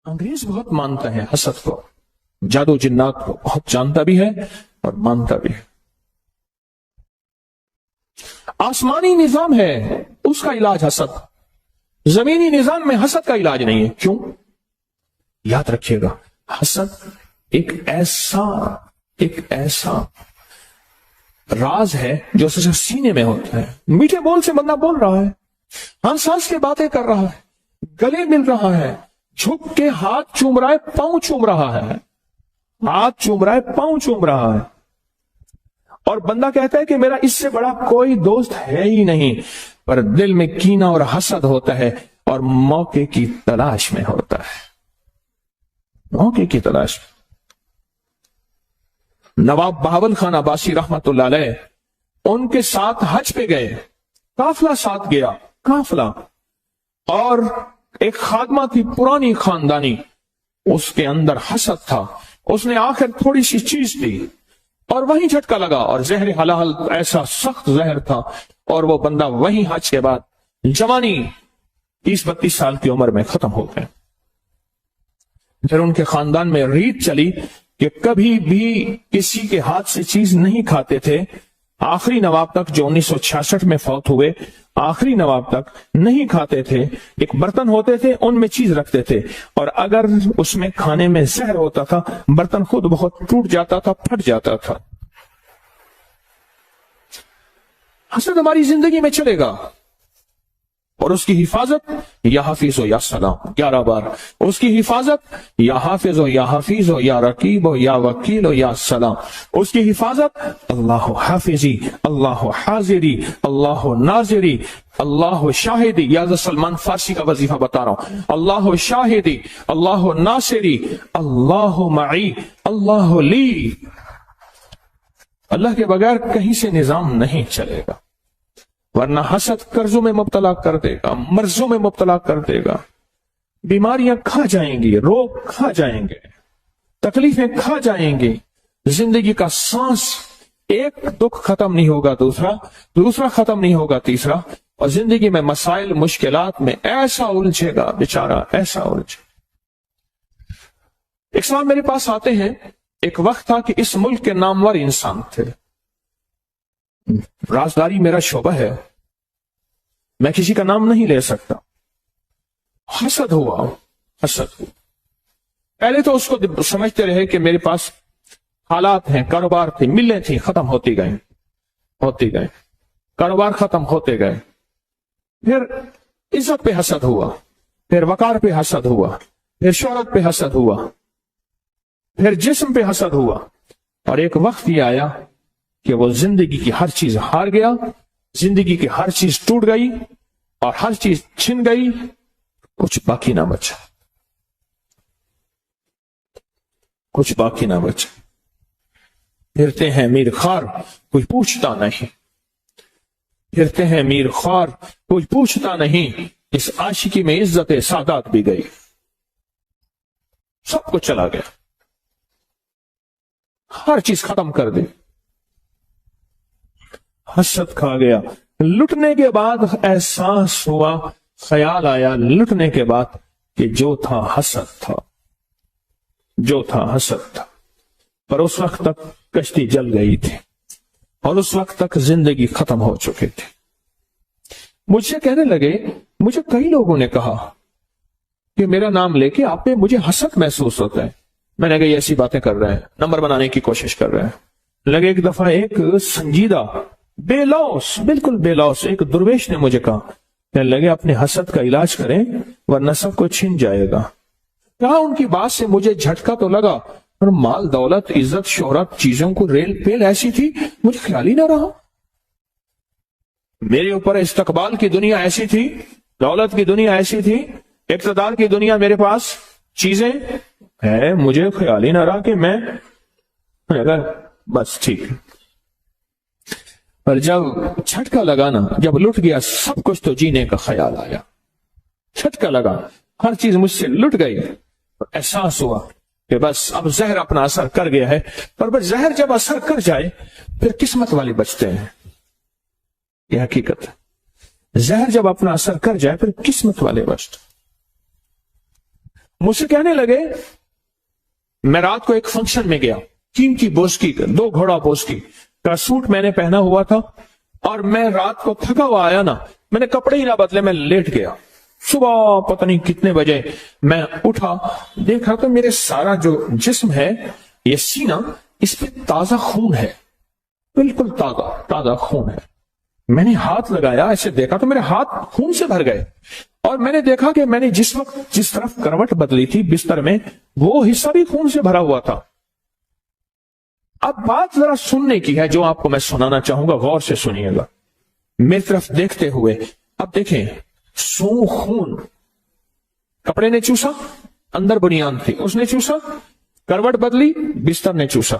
انگریز بہت مانتا ہے حسد کو، جادو جنات کو بہت جانتا بھی ہے اور مانتا بھی ہے۔ آسمانی نظام ہے اس کا علاج حسد، زمینی نظام میں حسد کا علاج نہیں ہے۔ کیوں؟ یاد رکھیے گا، حسد ایک ایسا راز ہے جو صرف سینے میں ہوتا ہے۔ میٹھے بول سے بندہ بول رہا ہے، ہنس ہنس کے باتیں کر رہا ہے، گلے مل رہا ہے، جھک کے ہاتھ چوم رہا ہے، پاؤں چوم رہا ہے، ہاتھ چوم رہا ہے، پاؤں چوم رہا ہے، اور بندہ کہتا ہے کہ میرا اس سے بڑا کوئی دوست ہے ہی نہیں، پر دل میں کینہ اور حسد ہوتا ہے اور موقع کی تلاش میں ہوتا ہے، موقع کی تلاش میں۔ نواب بہاول خان عباسی رحمت اللہ علیہ ان کے ساتھ حج پہ گئے، قافلہ ساتھ گیا، قافلہ، اور ایک خادمہ تھی پرانی خاندانی، اس کے اندر حسد تھا، اس نے آخر تھوڑی سی چیز دی اور وہیں جھٹکا لگا، اور زہر حلال ایسا سخت زہر تھا، اور وہ بندہ وہیں حج کے بعد جوانی 30-32 سال کی عمر میں ختم ہو گئے۔ پھر ان کے خاندان میں ریت چلی کہ کبھی بھی کسی کے ہاتھ سے چیز نہیں کھاتے تھے، آخری نواب تک جو 1966 میں فوت ہوئے، آخری نواب تک نہیں کھاتے تھے، ایک برتن ہوتے تھے ان میں چیز رکھتے تھے، اور اگر اس میں کھانے میں زہر ہوتا تھا برتن خود بہت ٹوٹ جاتا تھا، پھٹ جاتا تھا۔ حسد ہماری زندگی میں چلے گا، اور اس کی حفاظت یا حافظ ہو یا سلام، 11 بار اس کی حفاظت یا حافظ ہو یا حفیظ ہو یا رقیب ہو یا وکیل ہو یا سلام، اس کی حفاظت اللہ حافظی، اللہ حاضری، اللہ ناظری، اللہ شاہدی، یا سلمان فارسی کا وظیفہ بتا رہا ہوں، اللہ شاہدی، اللہ ناصری، اللہ معی، اللہ لی۔ اللہ کے بغیر کہیں سے نظام نہیں چلے گا، ورنہ حسد قرضوں میں مبتلا کر دے گا، مرضوں میں مبتلا کر دے گا، بیماریاں کھا جائیں گی، روگ کھا جائیں گے، تکلیفیں کھا جائیں گی، زندگی کا سانس ایک دکھ ختم نہیں ہوگا، دوسرا ختم نہیں ہوگا، تیسرا، اور زندگی میں مسائل مشکلات میں ایسا الجھے گا بیچارہ، ایسا الجھے۔ ایک سوال میرے پاس آتے ہیں، ایک وقت تھا کہ اس ملک کے نامور انسان تھے، رازداری میرا شعبہ ہے، میں کسی کا نام نہیں لے سکتا، حسد ہوا، حسد ہوا۔ پہلے تو اس کو سمجھتے رہے کہ میرے پاس حالات ہیں، کاروبار تھے، ملیں تھیں، ختم ہوتی گئے، کاروبار ختم ہوتے گئے، پھر عزت پہ حسد ہوا، پھر وقار پہ حسد ہوا، پھر شہرت پہ حسد ہوا، پھر جسم پہ حسد ہوا، اور ایک وقت یہ آیا کہ وہ زندگی کی ہر چیز ہار گیا، زندگی کی ہر چیز ٹوٹ گئی اور ہر چیز چھن گئی، کچھ باقی نہ بچا، کچھ باقی نہ بچا۔ پھرتے ہیں میر خوار، کوئی پوچھتا نہیں، پھرتے ہیں میر خوار، کوئی پوچھتا نہیں، اس عاشقی میں عزت سادات بھی گئی، سب کچھ چلا گیا، ہر چیز ختم کر دی، حسد کھا گیا۔ لٹنے کے بعد احساس ہوا، خیال آیا لٹنے کے بعد کہ جو تھا حسد تھا، جو تھا حسد تھا، پر اس وقت تک کشتی جل گئی تھی اور اس وقت تک زندگی ختم ہو چکی تھی۔ مجھ سے کہنے لگے، مجھے کئی لوگوں نے کہا کہ میرا نام لے کے آپ پہ مجھے حسد محسوس ہوتا ہے۔ میں نے کہا یہ ایسی باتیں کر رہے ہیں، نمبر بنانے کی کوشش کر رہے ہیں۔ لگے ایک دفعہ ایک سنجیدہ بے لوس، بالکل بے لوس ایک درویش نے مجھے کہا، کہنے لگے اپنے حسد کا علاج کریں ورنہ سب کو چھن جائے گا۔ کہا ان کی بات سے مجھے جھٹکا تو لگا، اور مال دولت عزت شہرت چیزوں کو ریل پیل ایسی تھی مجھے خیال ہی نہ رہا، میرے اوپر استقبال کی دنیا ایسی تھی، دولت کی دنیا ایسی تھی، اقتدار کی دنیا میرے پاس چیزیں ہے، مجھے خیال ہی نہ رہا کہ میں بس ٹھیک۔ پر جب جھٹکا لگا نا، جب لٹ گیا سب کچھ تو جینے کا خیال آیا، جھٹکا لگا، ہر چیز مجھ سے لٹ گئی، احساس ہوا کہ بس اب زہر اپنا اثر کر گیا ہے۔ پر بس زہر جب اثر کر جائے پھر قسمت والے بچتے ہیں، یہ حقیقت ہے، زہر جب اپنا اثر کر جائے پھر قسمت والے بچتے۔ मुझसे कहने लगे, मैं रात को एक फंक्शन में गया, कीमती बोस्की 2 घोड़ा बोस्की का सूट मैंने पहना हुआ था, और मैं रात को थका हुआ आया ना, मैंने कपड़े ही ना बदले, मैं लेट गया। सुबह पता नहीं कितने बजे मैं उठा, देखा तो मेरे सारा जो जिस्म है, ये सीना, इस पे ताजा खून है, बिल्कुल ताजा ताजा खून है। मैंने हाथ लगाया, ऐसे देखा तो मेरे हाथ खून से भर गए, और मैंने देखा कि मैंने जिस वक्त जिस तरफ करवट बदली थी बिस्तर में, वो हिस्सा भी खून से भरा हुआ था। अब बात जरा सुनने की है, जो आपको मैं सुनाना चाहूंगा, गौर से सुनिएगा, मेरी तरफ देखते हुए। अब देखें, खून, कपड़े ने चूसा, अंदर बुनियान थी, उसने चूसा, करवट बदली, बिस्तर ने चूसा,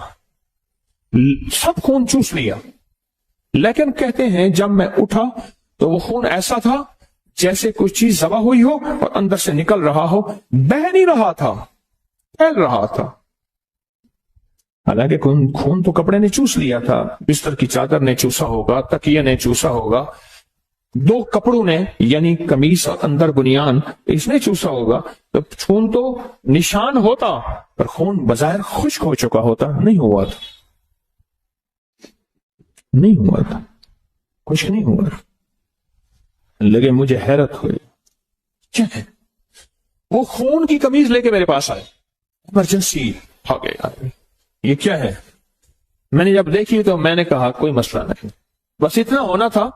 सब खून चूस लिया। लेकिन कहते हैं जब मैं उठा तो वो खून ऐसा था जैसे कोई चीज जबा हुई हो और अंदर से निकल रहा हो, बह नहीं रहा था, फैल रहा था। हालांकि खून तो कपड़े ने चूस लिया था, बिस्तर की चादर ने चूसा होगा, तकिए ने चूसा होगा, 2 कपड़ों ने यानी कमीज और अंदर बुनियान, इसने चूसा होगा। तो खून तो निशान होता, पर खून बजाय खुश्क हो चुका होता, नहीं हुआ था, नहीं हुआ था, खुश्क नहीं हुआ था। लगे मुझे हैरत हुई, क्या है? वो खून की कमीज लेके मेरे पास आए, इमरजेंसी आ गया, ये क्या है? मैंने जब देखी तो मैंने कहा कोई मसला नहीं, बस इतना होना था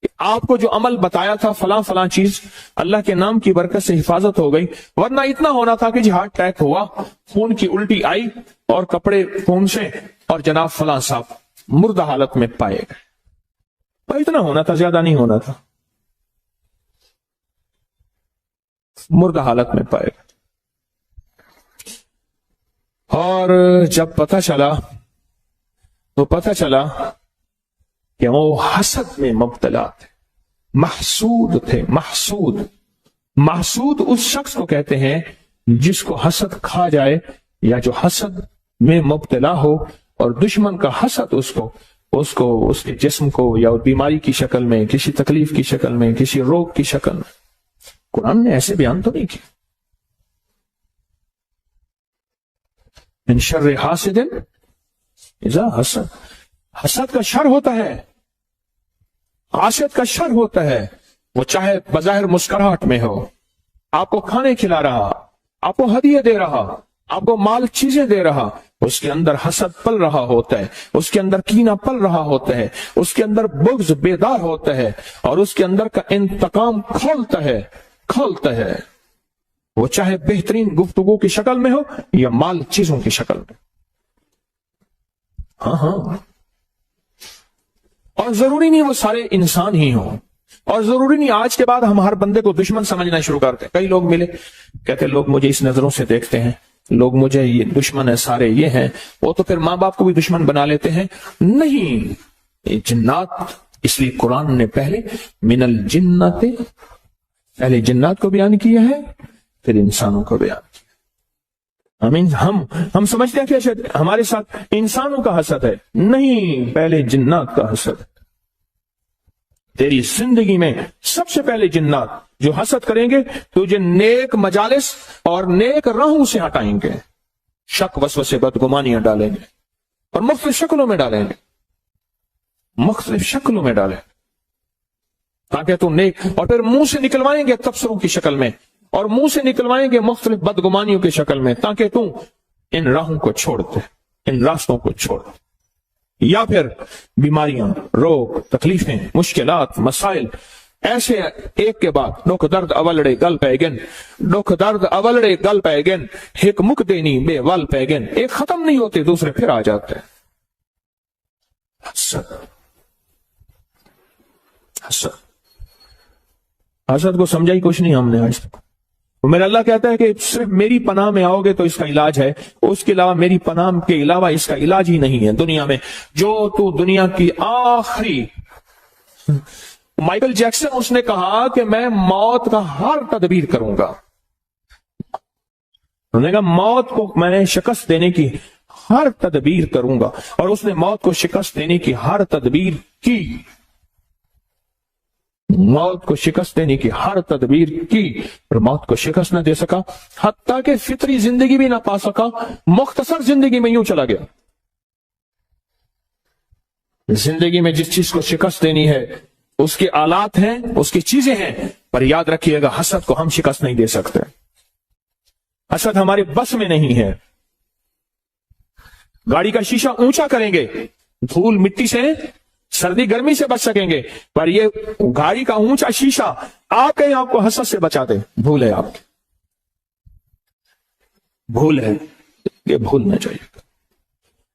कि आपको जो अमल बताया था फलां फलां चीज, अल्लाह के नाम की बरकत से हिफाजत हो गई, वरना इतना होना था कि जी हार्ट अटैक हुआ, खून की उल्टी आई और कपड़े खून से, और जनाब फलां साहब मुर्दा हालत में पाए गए। इतना होना था, ज्यादा नहीं होना था, मुर्दा हालत में पाए गए। और जब पता चला तो पता चला कि वो हसद में मुब्तला थे, महसूद थे। महसूद उस शख्स को कहते हैं जिसको हसद खा जाए, या जो हसद में मुब्तला हो और दुश्मन का हसद उसको उसके जिस्म को या बीमारी की शक्ल में, किसी तकलीफ की शक्ल में, किसी रोग की शक्ल में। कुरान ने ऐसे बयान तो नहीं किया, मिन शर्रि हासिदिन इज़ा हसद, हसद का शर होता है, हासिद का शर होता है। वो चाहे बज़ाहिर मुस्कुराहट में हो, आपको खाने खिला रहा, आपको हदिये दे रहा, आपको माल चीजें दे रहा, उसके अंदर हसद पल रहा होता है, उसके अंदर कीना पल रहा होता है, उसके अंदर बुग़्ज़ बेदार होता है, और उसके अंदर का इंतकाम खोलता है। वो चाहे बेहतरीन गुफ्तगू की शक्ल में हो या माल चीजों की शक्ल में। हाँ, और जरूरी नहीं वो सारे इंसान ही हो, और जरूरी नहीं आज के बाद हम हर बंदे को दुश्मन समझना शुरू करते हैं। कई लोग मिले, कहते लोग मुझे इस नजरों से देखते हैं, लोग मुझे ये दुश्मन है, सारे ये हैं, वो तो फिर माँ बाप को भी दुश्मन बना लेते हैं। नहीं, जिन्नात, इसलिए कुरान ने पहले मिनल जिन्नाते, पहले जिन्नात को बयान किया है, फिर इंसानों को बयान किया। हम समझते हैं कि शायद हमारे साथ इंसानों का हसद है, नहीं, पहले जिन्नात का हसद है। तेरी जिंदगी में सबसे पहले जिन्नात जो हसद करेंगे तुझे नेक मजालिस और नेक राहों से हटाएंगे, शक वसवसे बदगुमानियां डालेंगे और मुख्तलिफ शक्लों में डालेंगे, ताकि तुम नेक, और फिर मुंह से निकलवाएंगे तबसरों की शक्ल में, और मुंह से निकलवाएंगे मुख्तलिफ बदगुमानियों की शक्ल में, ताकि तुम इन राहों को छोड़ दे, इन रास्तों को छोड़ दे। या फिर बीमारियां, रोग, तकलीफें, मुश्किलात, मसाइल, ऐसे एक के बाद दुख दर्द अवलड़े गल पैगन, दुख दर्द अवलड़े गल पैगन, एक मुक देनी बेवल पैगन, एक खत्म नहीं होते दूसरे फिर आ जाते हैं। हसद को समझा ही कुछ नहीं हमने आज तक। मेरा अल्लाह कहता है कि सिर्फ मेरी पनाह में आओगे तो इसका इलाज है, उसके अलावा मेरी पनाह के अलावा इसका इलाज ही नहीं है दुनिया में। जो तू दुनिया की आखिरी, माइकल जैक्सन उसने कहा कि मैं मौत का हर तदबीर करूंगा, उन्होंने कहा मौत को मैंने शिकस्त देने की हर तदबीर करूंगा, और उसने मौत को शिकस्त देने की हर तदबीर की। मौत को शिकस्त देने की हर तदबीर की और मौत को शिकस्त न दे सका, हत्ता कि फितरी जिंदगी भी ना पा सका, मुख्तसर जिंदगी में यूं चला गया। जिंदगी में जिस चीज को शिकस्त देनी है उसके आलात हैं, उसकी चीजें हैं, पर याद रखिएगा हसद को हम शिकस्त नहीं दे सकते। हसद हमारे बस में नहीं है। गाड़ी का शीशा ऊंचा करेंगे, धूल मिट्टी से, सर्दी गर्मी से बच सकेंगे, पर ये गाड़ी का ऊंचा शीशा आके आपको हसद से बचा दे, भूल है आपकी, भूल है, ये भूलना चाहिए।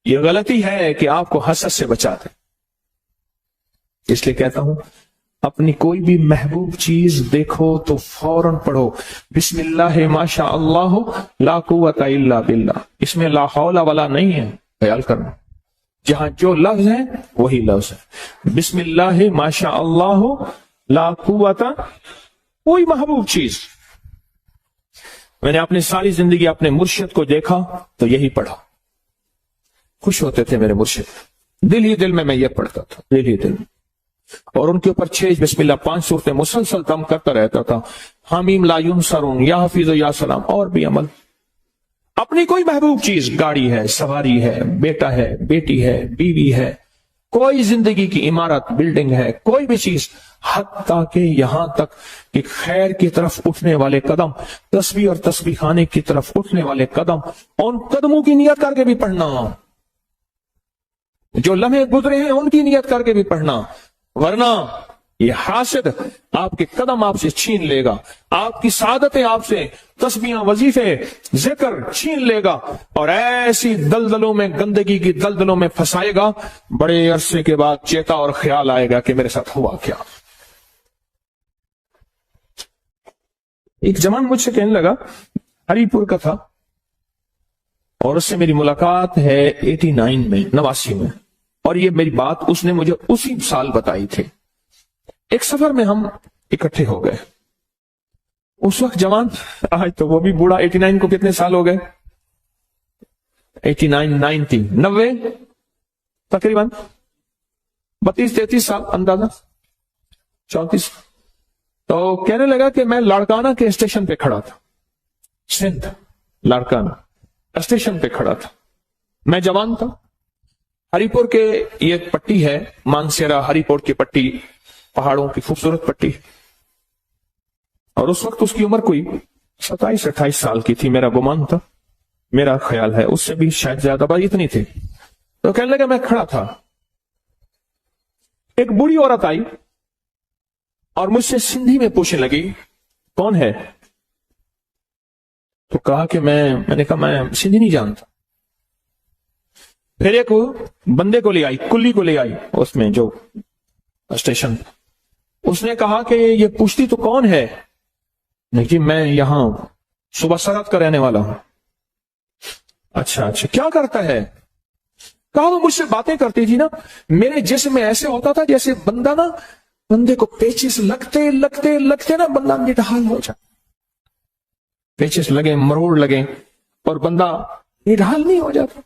ये गलती है कि आपको हसद से बचा दे। इसलिए कहता हूं, अपनी कोई भी महबूब चीज देखो तो फौरन पढ़ो बिस्मिल्लाह माशा अल्लाह ला कुव्वता इल्ला बिल्लाह। इसमें ला हौला वाला नहीं है, ख्याल करना। जहां जो लफ्ज है वही लफ्ज है। बिस्मिल्लाह माशा अल्लाह ला कुव्वता, कोई महबूब चीज। मैंने अपनी सारी जिंदगी अपने मुर्शिद को देखा तो यही पढ़ा। खुश होते थे मेरे मुर्शिद, दिल ही दिल में मैं ये पढ़ता था, दिल ही दिल में। और उनके ऊपर 6 बिस्मिल्लाह 5 सूरतें मुसलसल दम करता रहता था। हामीम ला युनसरून, या हफीज या सलाम, और भी अमल। अपनी कोई महबूब चीज, गाड़ी है, सवारी है, बेटा है, बेटी है, बीवी है, कोई जिंदगी की इमारत, बिल्डिंग है, कोई भी चीज, हत्ता के यहां तक कि खैर की तरफ उठने वाले कदम, तस्बीह और तस्बीह खाने की तरफ उठने वाले कदम, उन कदमों की नियत करके भी पढ़ना। जो लम्हे गुजरे हैं उनकी नियत करके भी पढ़ना, वरना ये हासिद आपके कदम आपसे छीन लेगा, आपकी सादतें आपसे, तस्बीहां, वजीफे, जिक्र छीन लेगा और ऐसी दलदलों में, गंदगी की दलदलों में फंसाएगा। बड़े अरसे के बाद चेता और ख्याल आएगा कि मेरे साथ हुआ क्या। एक जवान मुझसे कहने लगा, हरिपुर का था, और उससे मेरी मुलाकात है 89 में, 89 में, और ये मेरी बात उसने मुझे उसी साल बताई थी। एक सफर में हम इकट्ठे हो गए। उस वक्त जवान, आज तो वो भी बूढ़ा, 89 को कितने साल हो गए, 89, 90, 90 तकरीबन 32-33 साल, अंदाजा 34। तो कहने लगा कि मैं लाड़काना के स्टेशन पे खड़ा था, सिंध लाड़काना स्टेशन पे खड़ा था। मैं जवान था। हरिपुर के ये पट्टी है, मानसेरा हरिपुर की पट्टी, पहाड़ों की खूबसूरत पट्टी, और उस वक्त उसकी उम्र कोई 27-28 साल की थी, मेरा गुमान था, मेरा ख्याल है, उससे भी शायद ज्यादा, बात इतनी थी। तो कहने लगा मैं खड़ा था, एक बूढ़ी औरत आई और मुझसे सिंधी में पूछने लगी, कौन है? तो कहा कि मैंने कहा मैं सिंधी नहीं जानता। फिर एक बंदे को ले आई, कुल्ली को ले आई उसमें जो स्टेशन, उसने कहा कि ये पूछती तो कौन है? नहीं जी मैं यहां सुबह सरहद का रहने वाला हूं। अच्छा अच्छा, क्या करता है? कहा वो मुझसे बातें करती थी ना, मेरे जिस्म में ऐसे होता था जैसे बंदे को पेचिस लगते लगते लगते ना बंदा निढाल हो जाए, पेचिस लगे, मरोड़ लगे और बंदा निढाल नहीं हो जाता।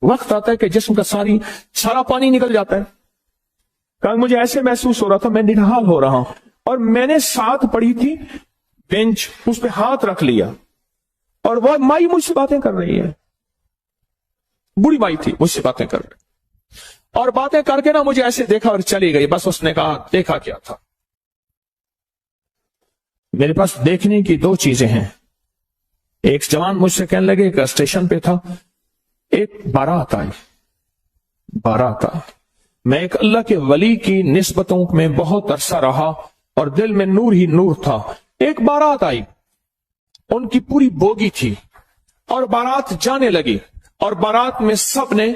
वक्त आता है कि जिस्म का सारा पानी निकल जाता है। कल मुझे ऐसे महसूस हो रहा था मैं निढाल हो रहा हूं, और मैंने साथ पड़ी थी बेंच, उस पर हाथ रख लिया और वह माई मुझसे बातें कर रही है, बूढ़ी माई थी, मुझसे बातें कर रही, और बातें करके ना मुझे ऐसे देखा और चली गई। बस उसने कहा देखा क्या था? मेरे पास देखने की 2 चीजें हैं। एक जवान मुझसे कहने लगे, एक स्टेशन पे था, एक बारात आई, बारात आई। मैं एक अल्लाह के वली की निस्बतों में बहुत अरसा रहा और दिल में नूर ही नूर था। एक बारात आई, उनकी पूरी बोगी थी और बारात जाने लगी, और बारात में सब ने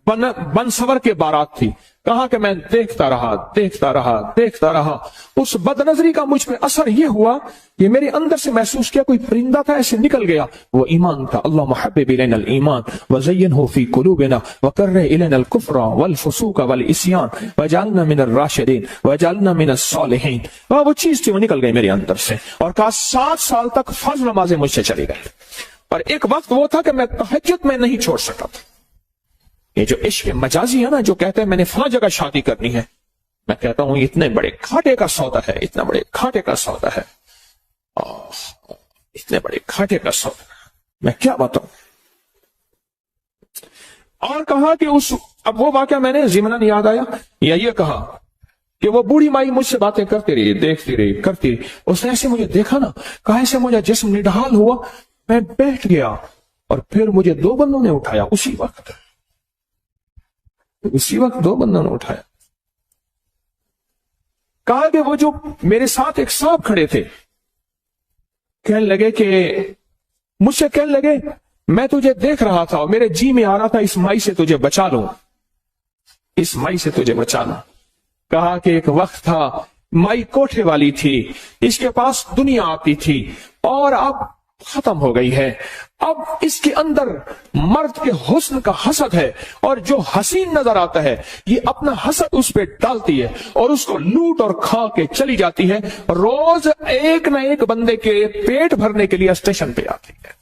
बनसवर के बारात थी। कहा कि मैं देखता रहा देखता रहा देखता रहा। उस बदनजरी का मुझ पे असर यह हुआ कि मेरे अंदर से महसूस किया कोई परिंदा था, ऐसे निकल गया। वो ईमान था। अल्लाह मुहब्बिब इलैनल ईमान वज़य्यनहु फी कुलूबिना वकर्रिह इलैनल कुफ्र वल फुसूक वल इस्यान वजअलना मिनर राशिदीन वजअलना मिनस सालिहीन। वो चीज थी, वो निकल गई मेरे अंदर से, और कहा 7 साल तक फर्ज नमाजें मुझसे चली गई। पर एक वक्त वो था कि मैं तहज्जुद में नहीं छोड़ सका था। ये जो इश्क मजाजी है ना, जो कहते हैं मैंने फला जगह शादी करनी है, मैं कहता हूं इतने बड़े घाटे का सौदा है, इतना बड़े घाटे का सौदा है, इतने बड़े घाटे का सौदा, मैं क्या बताऊं। और कहा कि अब वो वाकया मैंने ज़िमनन याद आया, या ये कहा कि वो बूढ़ी माई मुझसे बातें करती रही, देखती रही, करती रही। उसने ऐसे मुझे देखा ना, कहा ऐसे मुझे जिस्म निढाल हुआ, मैं बैठ गया और फिर मुझे दो बंदों ने उठाया उसी वक्त दो बंदों ने उठाया। कहा कि वो जो मेरे साथ एक साहब खड़े थे, कहने लगे कि मुझसे कहने लगे मैं तुझे देख रहा था और मेरे जी में आ रहा था इस माई से तुझे बचा लूं, इस माई से तुझे बचा लूं। कहा कि एक वक्त था माई कोठे वाली थी, इसके पास दुनिया आती थी और अब खत्म हो गई है। अब इसके अंदर मर्द के हुस्न का हसद है और जो हसीन नजर आता है ये अपना हसद उस पे डालती है और उसको लूट और खा के चली जाती है। रोज एक न एक बंदे के पेट भरने के लिए स्टेशन पे आती है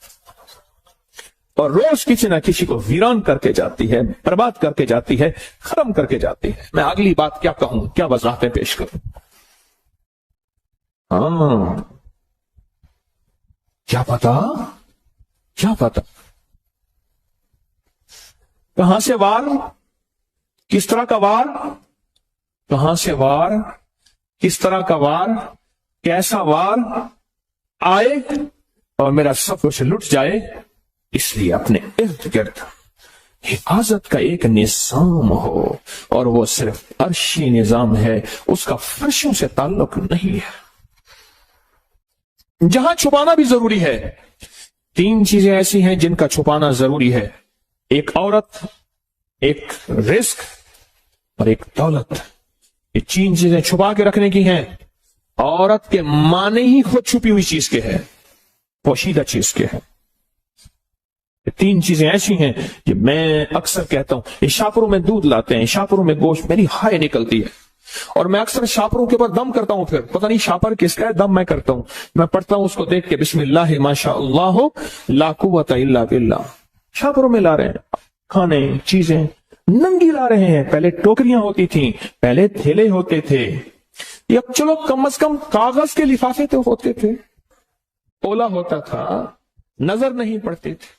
और रोज किसी न किसी को वीरान करके जाती है, बर्बाद करके जाती है, खत्म करके जाती है। मैं अगली बात क्या कहूं, क्या वजाहतें पेश करूं। क्या पता कहां से वार, किस तरह का वार, कहां से वार, किस तरह का वार, कैसा वार आए और मेरा सब कुछ लुट जाए। इसलिए अपने इर्द गिर्द हिफाजत का एक निजाम हो और वो सिर्फ अर्शी निजाम है, उसका फर्शों से ताल्लुक नहीं है। जहां छुपाना भी जरूरी है। तीन चीजें ऐसी हैं जिनका छुपाना जरूरी है, एक औरत, एक रिस्क और एक दौलत। ये तीन चीजें छुपा के रखने की हैं। औरत के माने ही खुद छुपी हुई चीज के है, पोशीदा चीज के है। ये तीन चीजें ऐसी हैं कि मैं अक्सर कहता हूं, ये शाहपुरों में दूध लाते हैं, शाहपुरों में गोश्त, मेरी हाय निकलती है और मैं अक्सर शाहपुरों के ऊपर दम करता हूं, फिर पता नहीं शाहपर किसका है, दम मैं करता हूं। मैं पढ़ता हूं उसको देख के, बिस्मिल्लाह माशा अल्लाह ला कुव्वता इल्ला बिल्लाह। शाहपुरों में ला रहे हैं खाने, चीजें नंगी ला रहे हैं। पहले टोकरियां होती थी, पहले थैले होते थे, या चलो कम से कम कागज के लिफाफे तो होते थे, ओला होता था, नजर नहीं पड़ते थे।